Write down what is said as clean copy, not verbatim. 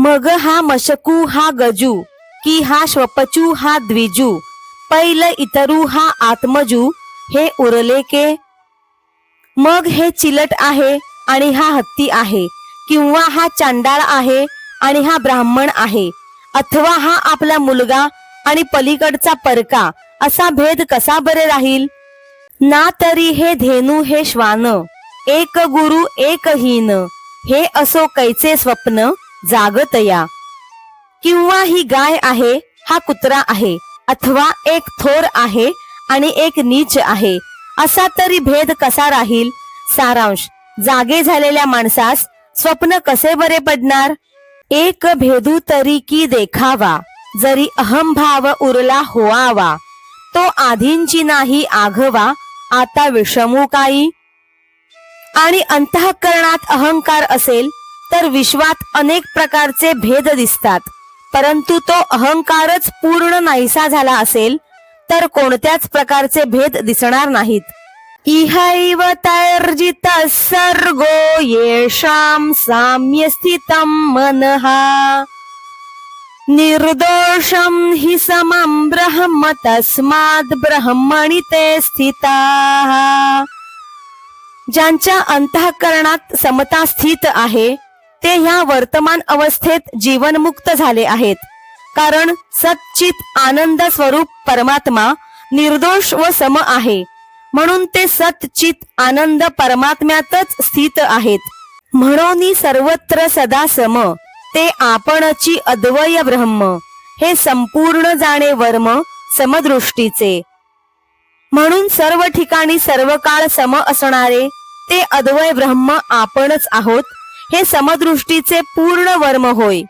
मग हा मशकू हा गजू, की हा श्वपचू हा द्विजू, पैल इतरू हा आत्मजू, हे उरले के. मग हे चिलट आहे आणि हा हत्ती आहे, किंवा हा चांडाळ आहे आणि हा ब्राह्मण आहे, अथवा हा आपला मुलगा आणि पलीकडचा परका, असा भेद कसा बरे राहील. ना तरी हे धेनू हे श्वान, एक गुरु एक हीन, हे असो कैचे स्वप्न जागतया. किंवा ही गाय आहे हा कुत्रा आहे, अथवा एक थोर आहे आणि एक नीच आहे, असा तरी भेद कसा राहील. सारांश, जागे झालेल्या माणसास स्वप्न कसे बरे पडणार. एक भेदू तरी की देखावा, जरी अहंभाव उरला होआवा, तो आधींची नाही आघवा, आता विषमू काही. आणि अंतःकरणात अहंकार असेल तर विश्वात अनेक प्रकारचे भेद दिसतात, परंतु तो अहंकारच पूर्ण नाहीसा झाला असेल तर कोणत्याच प्रकारचे भेद दिसणार नाहीत. इहैव तर्जित सर्गो येषां साम्य स्थितं मनः, निर्दोषं हि समं ब्रह्म तस्माद् ब्रह्मणि ते स्थिताः. ज्यांच्या अंतःकरणात समता स्थित आहे ते ह्या वर्तमान अवस्थेत जीवनमुक्त झाले आहेत, कारण सच्चित आनंद स्वरूप परमात्मा निर्दोष व सम आहे, म्हणून ते सच्चित आनंद परमात्म्यातच स्थित आहेत. म्हणून सर्वत्र सदा सम, ते आपणची अद्वय ब्रह्म, हे संपूर्ण जाणे वर्म समदृष्टीचे. म्हणून सर्व ठिकाणी सर्व काळ सम असणारे ते अद्वय ब्रह्म आपणच आहोत, हे समदृष्टीचे पूर्ण वर्म होय.